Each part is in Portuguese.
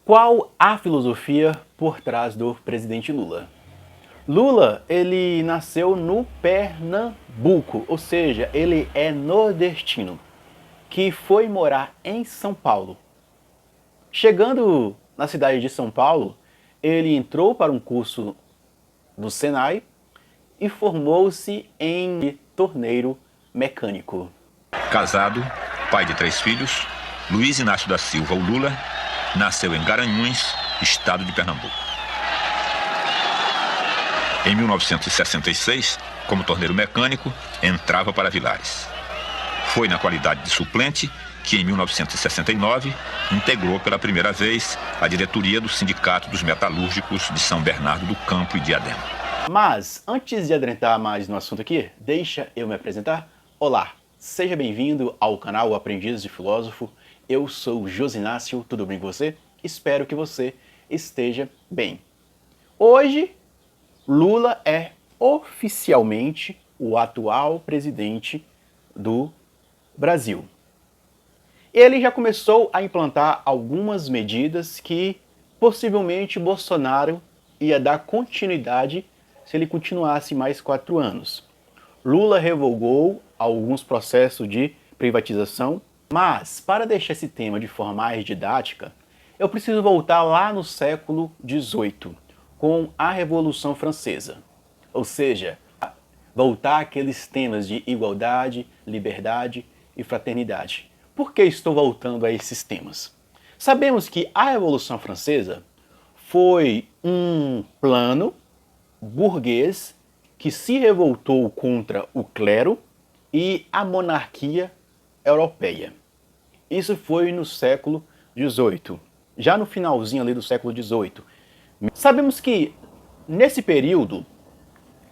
Qual a filosofia por trás do presidente Lula? Lula, ele nasceu no Pernambuco, ou seja, ele é nordestino, que foi morar em São Paulo. Chegando na cidade de São Paulo, ele entrou para um curso do Senai e formou-se em torneiro mecânico. Casado, pai de 3 filhos, Luiz Inácio da Silva, o Lula, nasceu em Garanhuns, estado de Pernambuco. Em 1966, como torneiro mecânico, entrava para Vilares. Foi na qualidade de suplente que, em 1969, integrou pela primeira vez a diretoria do Sindicato dos Metalúrgicos de São Bernardo do Campo e Diadema. Mas, antes de adentrar mais no assunto aqui, deixa eu me apresentar. Olá, seja bem-vindo ao canal Aprendiz de Filósofo. Eu sou Josinácio, tudo bem com você? Espero que você esteja bem. Hoje, Lula é oficialmente o atual presidente do Brasil. Ele já começou a implantar algumas medidas que possivelmente Bolsonaro ia dar continuidade se ele continuasse mais 4 anos. Lula revogou alguns processos de privatização, mas para deixar esse tema de forma mais didática, eu preciso voltar lá no século XVIII, com a Revolução Francesa. Ou seja, voltar àqueles temas de igualdade, liberdade e fraternidade. Por que estou voltando a esses temas? Sabemos que a Revolução Francesa foi um plano burguês que se revoltou contra o clero e a monarquia europeia. Isso foi no século XVIII, já no finalzinho ali do século XVIII. Sabemos que nesse período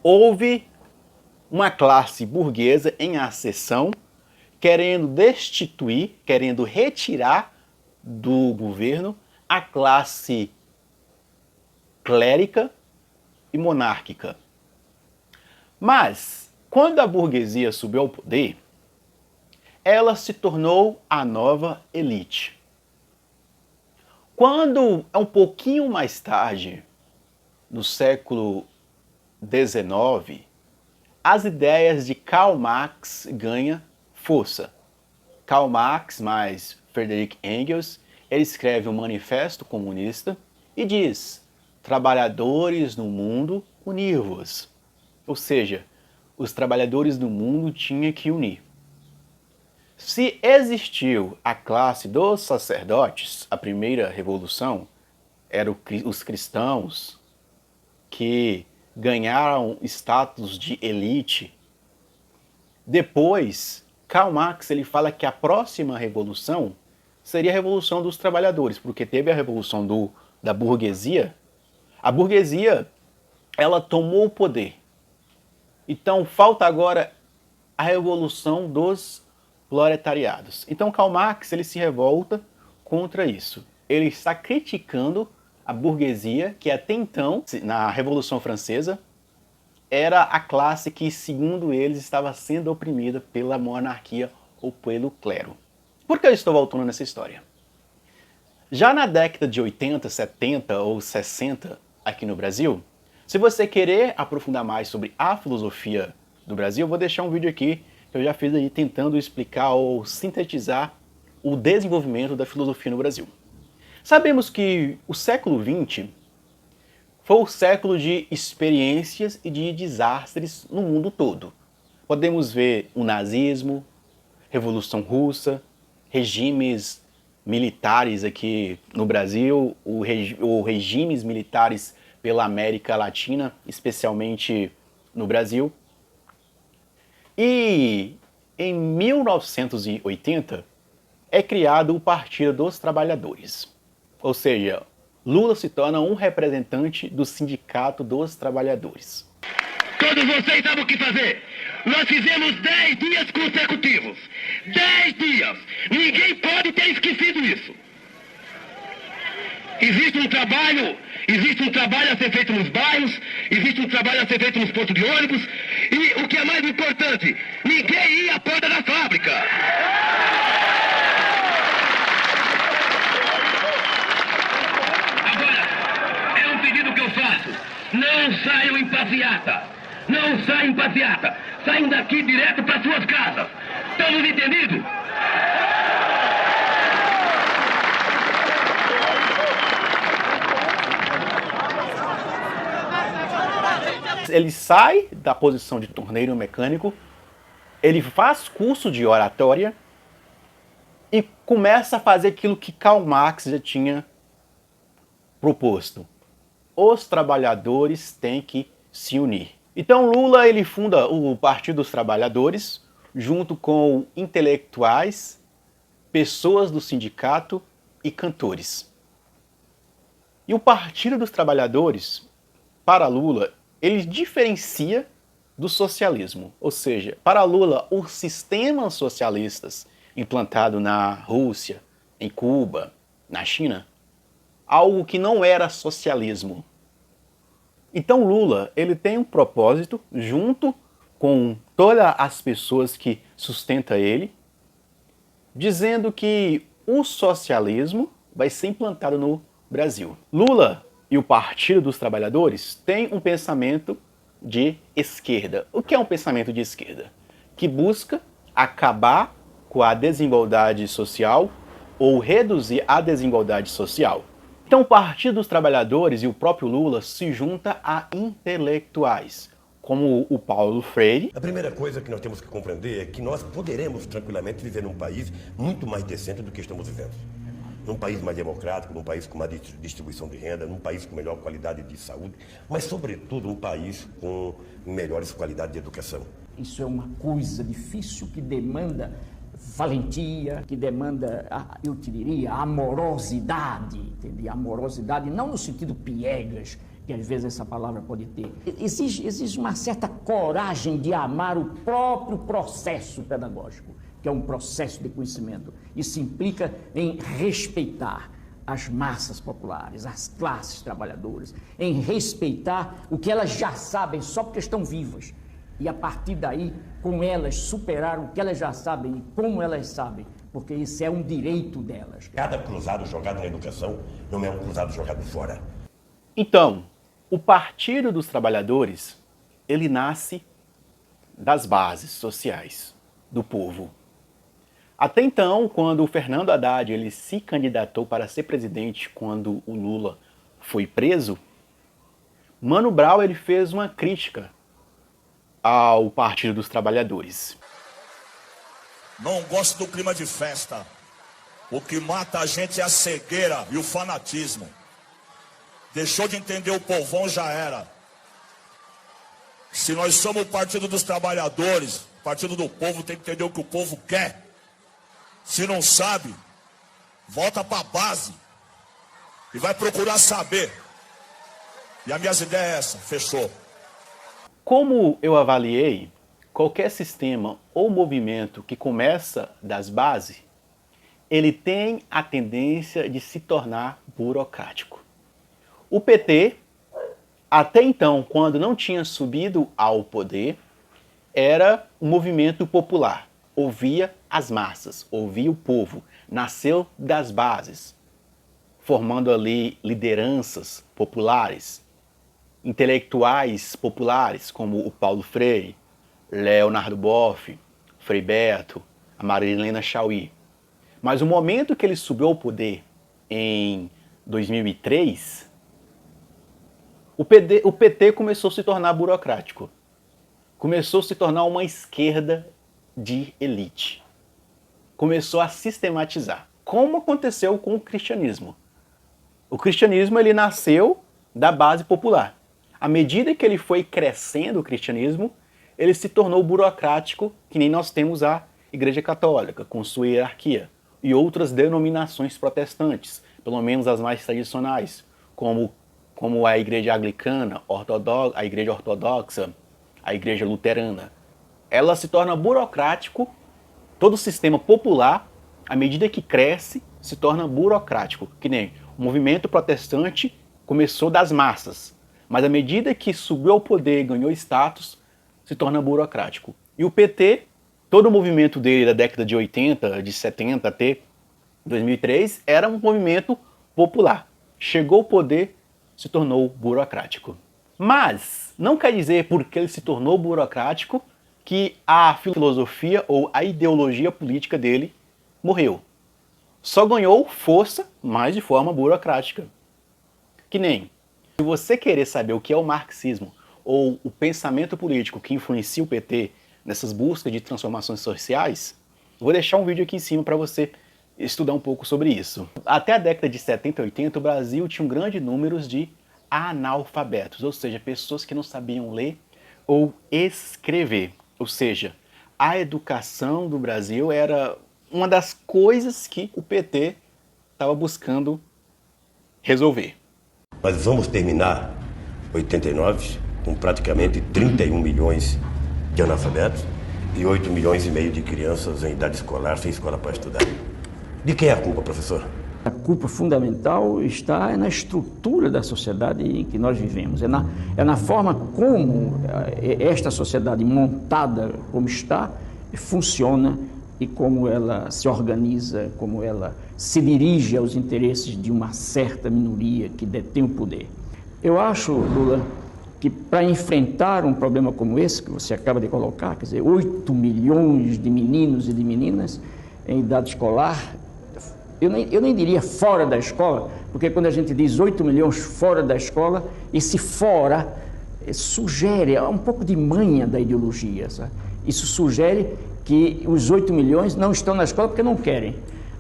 houve uma classe burguesa em ascensão querendo destituir, querendo retirar do governo a classe clérica e monárquica. Mas, quando a burguesia subiu ao poder, ela se tornou a nova elite. Quando, um pouquinho mais tarde, no século XIX, as ideias de Karl Marx ganham força. Karl Marx mais Friedrich Engels, ele escreve um manifesto comunista e diz: trabalhadores no mundo, unir-vos. Ou seja, os trabalhadores do mundo tinham que unir. Se existiu a classe dos sacerdotes, a primeira revolução, eram os cristãos que ganharam status de elite. Depois, Karl Marx ele fala que a próxima revolução seria a revolução dos trabalhadores, porque teve a revolução da burguesia. A burguesia, ela tomou o poder. Então, falta agora a revolução dos proletariados. Então, Karl Marx ele se revolta contra isso. Ele está criticando a burguesia, que até então, na Revolução Francesa, era a classe que, segundo eles, estava sendo oprimida pela monarquia ou pelo clero. Por que eu estou voltando nessa história? Já na década de 80, 70 ou 60, aqui no Brasil, se você querer aprofundar mais sobre a filosofia do Brasil, eu vou deixar um vídeo aqui que eu já fiz aí tentando explicar ou sintetizar o desenvolvimento da filosofia no Brasil. Sabemos que o século XX foi o século de experiências e de desastres no mundo todo. Podemos ver o nazismo, Revolução Russa, regimes militares aqui no Brasil, ou regimes militares pela América Latina, especialmente no Brasil. E em 1980 é criado o Partido dos Trabalhadores. Ou seja, Lula se torna um representante do Sindicato dos Trabalhadores. Todos vocês sabem o que fazer. Nós fizemos 10 dias consecutivos. 10 dias. Ninguém pode ter esquecido isso. Existe um trabalho a ser feito nos bairros, existe um trabalho a ser feito nos pontos de ônibus, e o que é mais importante, ninguém ia à porta da fábrica. Não saiam em passeata. Não saiam em passeata. Saiam daqui direto para suas casas. Estamos entendidos? Ele sai da posição de torneiro mecânico, ele faz curso de oratória e começa a fazer aquilo que Karl Marx já tinha proposto. Os trabalhadores têm que se unir. Então Lula ele funda o Partido dos Trabalhadores junto com intelectuais, pessoas do sindicato e cantores. E o Partido dos Trabalhadores, para Lula, ele diferencia do socialismo. Ou seja, para Lula, os sistemas socialistas implantados na Rússia, em Cuba, na China, algo que não era socialismo. Então Lula, ele tem um propósito, junto com todas as pessoas que sustentam ele, dizendo que o socialismo vai ser implantado no Brasil. Lula e o Partido dos Trabalhadores têm um pensamento de esquerda. O que é um pensamento de esquerda? Que busca acabar com a desigualdade social ou reduzir a desigualdade social. Então o Partido dos Trabalhadores e o próprio Lula se juntam a intelectuais, como o Paulo Freire. A primeira coisa que nós temos que compreender é que nós poderemos tranquilamente viver num país muito mais decente do que estamos vivendo. Num país mais democrático, num país com mais distribuição de renda, num país com melhor qualidade de saúde, mas, sobretudo, um país com melhores qualidades de educação. Isso é uma coisa difícil que demanda valentia, que demanda, eu te diria, amorosidade, entende? Amorosidade não no sentido piegas, que às vezes essa palavra pode ter. Exige uma certa coragem de amar o próprio processo pedagógico, que é um processo de conhecimento. Isso implica em respeitar as massas populares, as classes trabalhadoras, em respeitar o que elas já sabem só porque estão vivas. E a partir daí, com elas, superar o que elas já sabem e como elas sabem, porque isso é um direito delas. Cada cruzado jogado na educação não é um cruzado jogado fora. Então, o Partido dos Trabalhadores, ele nasce das bases sociais do povo. Até então, quando o Fernando Haddad ele se candidatou para ser presidente, quando o Lula foi preso, Mano Brown ele fez uma crítica ao Partido dos Trabalhadores. Não gosto do clima de festa. O que mata a gente é a cegueira e o fanatismo. Deixou de entender o povão, já era. Se nós somos o Partido dos Trabalhadores, o Partido do Povo tem que entender o que o povo quer. Se não sabe, volta para a base e vai procurar saber. E a minha ideia é essa, fechou. Como eu avaliei, qualquer sistema ou movimento que começa das bases, ele tem a tendência de se tornar burocrático. O PT, até então, quando não tinha subido ao poder, era um movimento popular. Ouvia as massas, ouvia o povo, nasceu das bases, formando ali lideranças populares, intelectuais populares como o Paulo Freire, Leonardo Boff, Frei Beto, a Marilena Chaui. Mas o momento que ele subiu ao poder em 2003, o PT começou a se tornar burocrático, começou a se tornar uma esquerda de elite. Começou a sistematizar, como aconteceu com o cristianismo. O cristianismo ele nasceu da base popular. À medida que ele foi crescendo, o cristianismo, ele se tornou burocrático, que nem nós temos a Igreja Católica, com sua hierarquia, e outras denominações protestantes, pelo menos as mais tradicionais, como a Igreja Anglicana, a Igreja Ortodoxa, a Igreja Luterana. Ela se torna burocrático, todo o sistema popular, à medida que cresce, se torna burocrático. Que nem o movimento protestante começou das massas, mas à medida que subiu ao poder e ganhou status, se torna burocrático. E o PT, todo o movimento dele da década de 80, de 70 até 2003, era um movimento popular. Chegou ao poder, se tornou burocrático. Mas não quer dizer, porque ele se tornou burocrático, que a filosofia ou a ideologia política dele morreu. Só ganhou força, mas de forma burocrática. Que nem, se você querer saber o que é o marxismo ou o pensamento político que influencia o PT nessas buscas de transformações sociais, vou deixar um vídeo aqui em cima para você estudar um pouco sobre isso. Até a década de 70 e 80, o Brasil tinha um grande número de analfabetos, ou seja, pessoas que não sabiam ler ou escrever. Ou seja, a educação do Brasil era uma das coisas que o PT estava buscando resolver. Nós vamos terminar 89 com praticamente 31 milhões de analfabetos e 8 milhões e meio de crianças em idade escolar sem escola para estudar. De quem é a culpa, professor? A culpa fundamental está na estrutura da sociedade em que nós vivemos, é na forma como esta sociedade montada como está, funciona e como ela se organiza, como ela se dirige aos interesses de uma certa minoria que detém o poder. Eu acho, Lula, que para enfrentar um problema como esse que você acaba de colocar, quer dizer, 8 milhões de meninos e de meninas em idade escolar, eu nem diria fora da escola, porque quando a gente diz 8 milhões fora da escola, esse fora sugere um pouco de manha da ideologia, sabe? Isso sugere que os 8 milhões não estão na escola porque não querem.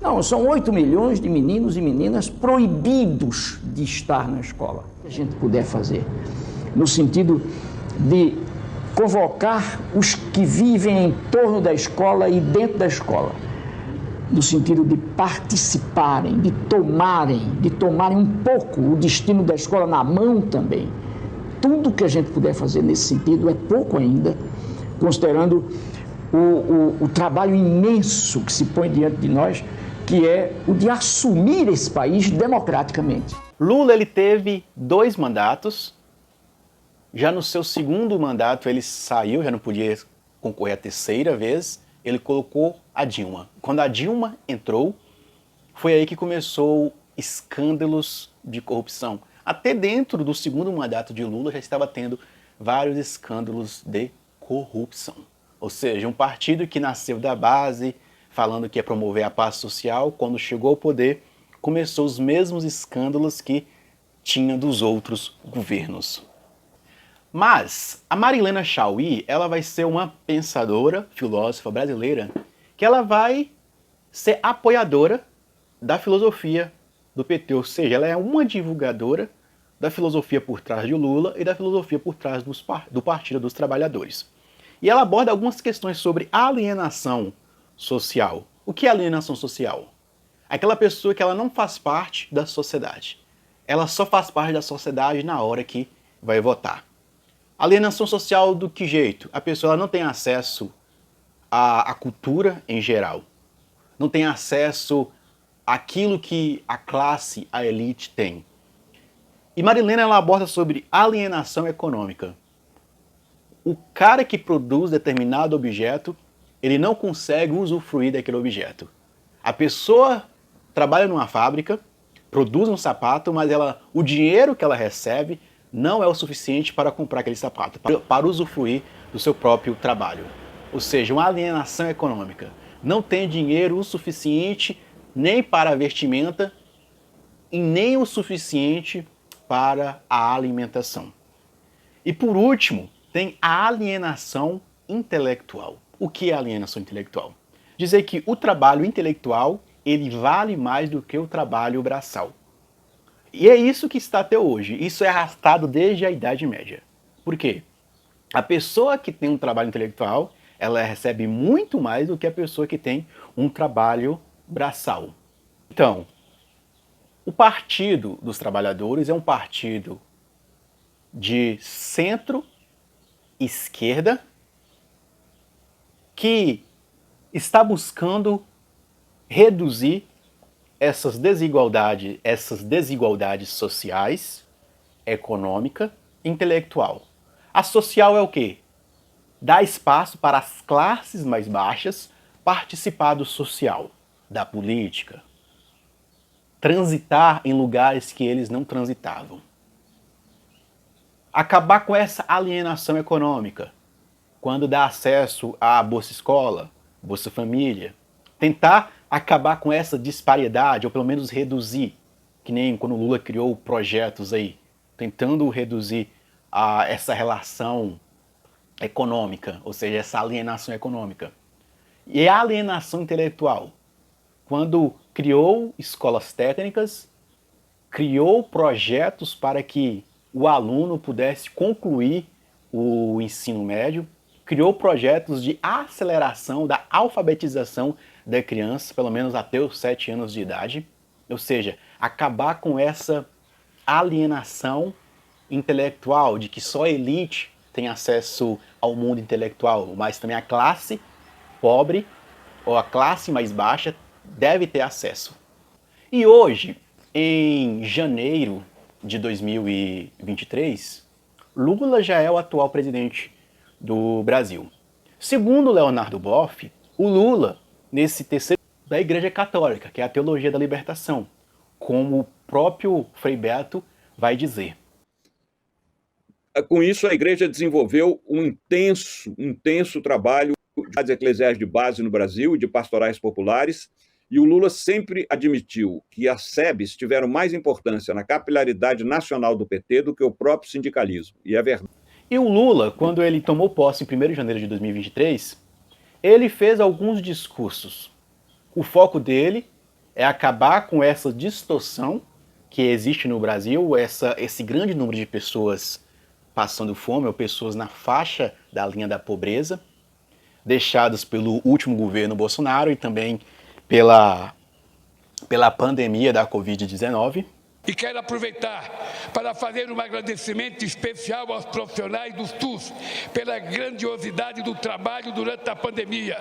Não, são 8 milhões de meninos e meninas proibidos de estar na escola. O que a gente puder fazer, no sentido de convocar os que vivem em torno da escola e dentro da escola, no sentido de participarem, de tomarem um pouco o destino da escola na mão também. Tudo que a gente puder fazer nesse sentido é pouco ainda, considerando o trabalho imenso que se põe diante de nós, que é o de assumir esse país democraticamente. Lula, ele teve 2 mandatos. Já no seu segundo mandato ele saiu, já não podia concorrer a 3ª vez. Ele colocou a Dilma. Quando a Dilma entrou, foi aí que começou escândalos de corrupção. Até dentro do segundo mandato de Lula já estava tendo vários escândalos de corrupção. Ou seja, um partido que nasceu da base, falando que ia promover a paz social, quando chegou ao poder, começou os mesmos escândalos que tinha dos outros governos. Mas a Marilena Chaui, ela vai ser uma pensadora, filósofa brasileira, que ela vai ser apoiadora da filosofia do PT, ou seja, ela é uma divulgadora da filosofia por trás de Lula e da filosofia por trás do Partido dos Trabalhadores. E ela aborda algumas questões sobre alienação social. O que é alienação social? Aquela pessoa que ela não faz parte da sociedade. Ela só faz parte da sociedade na hora que vai votar. Alienação social do que jeito? A pessoa ela não tem acesso à cultura em geral. Não tem acesso àquilo que a classe, a elite tem. E Marilena ela aborda sobre alienação econômica. O cara que produz determinado objeto, ele não consegue usufruir daquele objeto. A pessoa trabalha numa fábrica, produz um sapato, mas o dinheiro que ela recebe não é o suficiente para comprar aquele sapato, para usufruir do seu próprio trabalho. Ou seja, uma alienação econômica. Não tem dinheiro o suficiente nem para a vestimenta e nem o suficiente para a alimentação. E por último, tem a alienação intelectual. O que é alienação intelectual? Dizer que o trabalho intelectual ele vale mais do que o trabalho braçal. E é isso que está até hoje. Isso é arrastado desde a Idade Média. Por quê? A pessoa que tem um trabalho intelectual, ela recebe muito mais do que a pessoa que tem um trabalho braçal. Então, o Partido dos Trabalhadores é um partido de centro-esquerda que está buscando reduzir essas desigualdades sociais, econômica, intelectual. A social é o quê? Dá espaço para as classes mais baixas participar do social, da política, transitar em lugares que eles não transitavam. acabar com essa alienação econômica, quando dá acesso à Bolsa Escola, Bolsa Família, tentar acabar com essa disparidade, ou pelo menos reduzir, que nem quando o Lula criou projetos aí, tentando reduzir essa relação econômica, ou seja, essa alienação econômica. E a alienação intelectual, quando criou escolas técnicas, criou projetos para que o aluno pudesse concluir o ensino médio, criou projetos de aceleração da alfabetização da criança, pelo menos até os 7 anos de idade, ou seja, acabar com essa alienação intelectual de que só a elite tem acesso ao mundo intelectual, mas também a classe pobre ou a classe mais baixa deve ter acesso. E hoje, em janeiro de 2023, Lula já é o atual presidente do Brasil. Segundo Leonardo Boff, o Lula, nesse terceiro da Igreja Católica, que é a teologia da libertação, como o próprio Frei Beto vai dizer. Com isso, a Igreja desenvolveu um intenso trabalho de eclesiais de base no Brasil e de pastorais populares, e o Lula sempre admitiu que as SEBs tiveram mais importância na capilaridade nacional do PT do que o próprio sindicalismo, e é verdade. E o Lula, quando ele tomou posse em 1º de janeiro de 2023, ele fez alguns discursos. O foco dele é acabar com essa distorção que existe no Brasil, esse grande número de pessoas passando fome, ou pessoas na faixa da linha da pobreza, deixadas pelo último governo Bolsonaro e também pela pandemia da Covid-19. E quero aproveitar para fazer um agradecimento especial aos profissionais do SUS pela grandiosidade do trabalho durante a pandemia.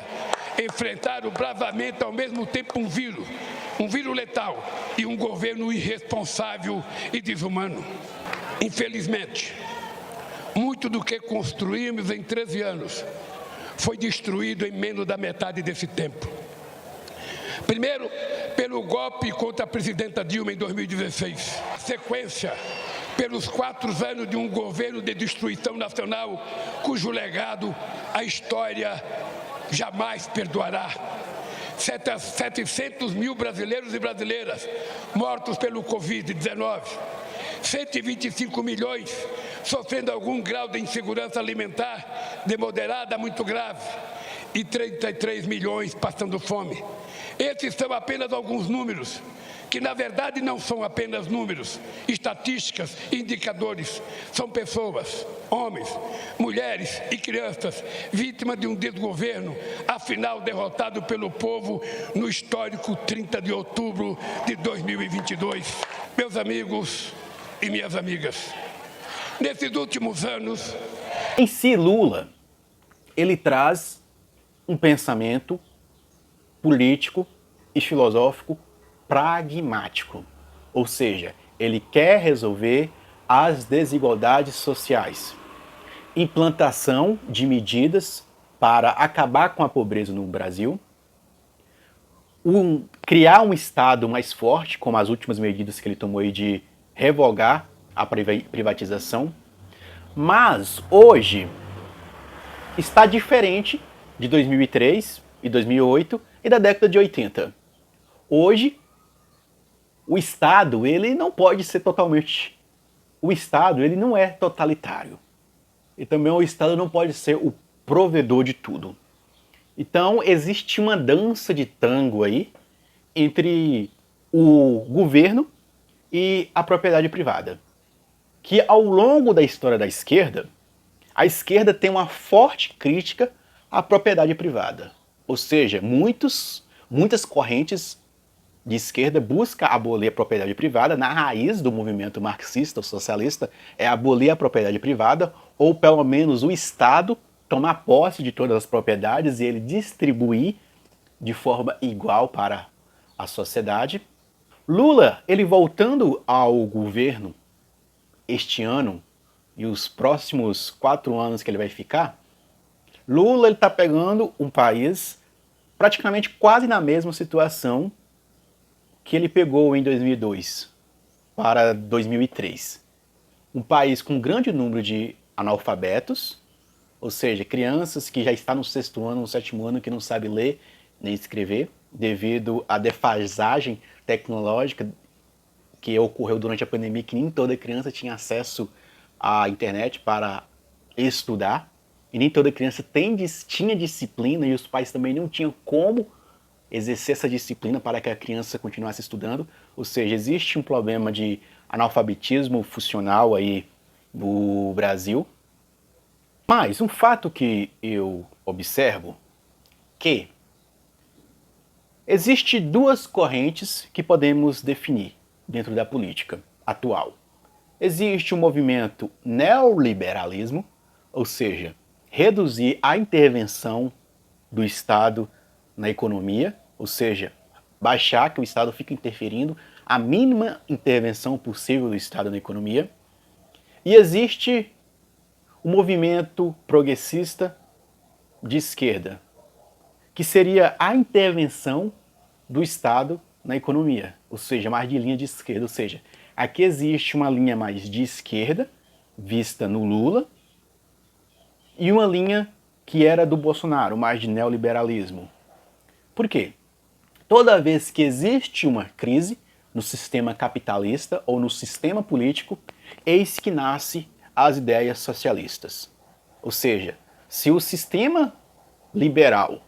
Enfrentaram bravamente ao mesmo tempo um vírus letal e um governo irresponsável e desumano. Infelizmente, muito do que construímos em 13 anos foi destruído em menos da metade desse tempo. Primeiro, pelo golpe contra a presidenta Dilma em 2016. Sequência, pelos 4 anos de um governo de destruição nacional, cujo legado a história jamais perdoará. 700 mil brasileiros e brasileiras mortos pelo Covid-19. 125 milhões sofrendo algum grau de insegurança alimentar, de moderada a muito grave, e 33 milhões passando fome. Esses são apenas alguns números, que na verdade não são apenas números, estatísticas, indicadores. São pessoas, homens, mulheres e crianças, vítimas de um desgoverno, afinal derrotado pelo povo no histórico 30 de outubro de 2022. Meus amigos e minhas amigas, nesses últimos anos... Em si, Lula, ele traz um pensamento político e filosófico pragmático. Ou seja, ele quer resolver as desigualdades sociais. Implantação de medidas para acabar com a pobreza no Brasil. Criar um Estado mais forte, como as últimas medidas que ele tomou aí de revogar a privatização. Mas hoje está diferente de 2003 e 2008 e da década de 80. Hoje, o Estado, ele não pode ser totalmente... O Estado, ele não é totalitário. E também o Estado não pode ser o provedor de tudo. Então, existe uma dança de tango aí entre o governo e a propriedade privada. Que ao longo da história da esquerda, a esquerda tem uma forte crítica à propriedade privada. Ou seja, muitas correntes de esquerda buscam abolir a propriedade privada. Na raiz do movimento marxista ou socialista é abolir a propriedade privada, ou pelo menos o Estado tomar posse de todas as propriedades e ele distribuir de forma igual para a sociedade. Lula, ele voltando ao governo este ano e os próximos 4 anos que ele vai ficar, Lula está pegando um país praticamente quase na mesma situação que ele pegou em 2002 para 2003. um país com um grande número de analfabetos, ou seja, crianças que já estão no 6º ano, no 7º ano, que não sabem ler nem escrever, devido à defasagem tecnológica que ocorreu durante a pandemia, que nem toda criança tinha acesso à internet para estudar, e nem toda criança tinha disciplina, e os pais também não tinham como exercer essa disciplina para que a criança continuasse estudando. Ou seja, existe um problema de analfabetismo funcional aí no Brasil. Mas um fato que eu observo que existe 2 correntes que podemos definir dentro da política atual. Existe o movimento neoliberalismo, ou seja, reduzir a intervenção do Estado na economia, ou seja, baixar que o Estado fica interferindo, a mínima intervenção possível do Estado na economia. E existe o movimento progressista de esquerda, que seria a intervenção do Estado na economia, ou seja, mais de linha de esquerda. Ou seja, aqui existe uma linha mais de esquerda, vista no Lula, e uma linha que era do Bolsonaro, mais de neoliberalismo. Por quê? Toda vez que existe uma crise no sistema capitalista ou no sistema político, eis que nasce as ideias socialistas. Ou seja, se o sistema liberal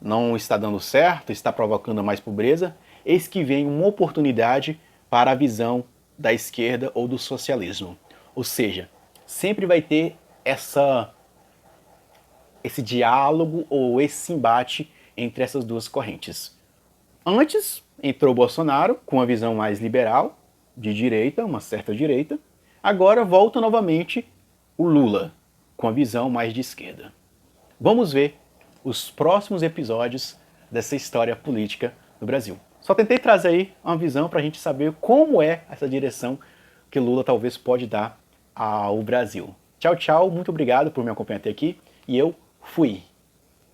não está dando certo, está provocando mais pobreza, eis que vem uma oportunidade para a visão da esquerda ou do socialismo. Ou seja, sempre vai ter esse diálogo ou esse embate entre essas 2 correntes. Antes entrou Bolsonaro com uma visão mais liberal, de direita, uma certa direita. Agora volta novamente o Lula, com a visão mais de esquerda. Vamos ver os próximos episódios dessa história política no Brasil. Só tentei trazer aí uma visão para a gente saber como é essa direção que Lula talvez pode dar ao Brasil. Tchau, tchau, muito obrigado por me acompanhar até aqui e eu fui!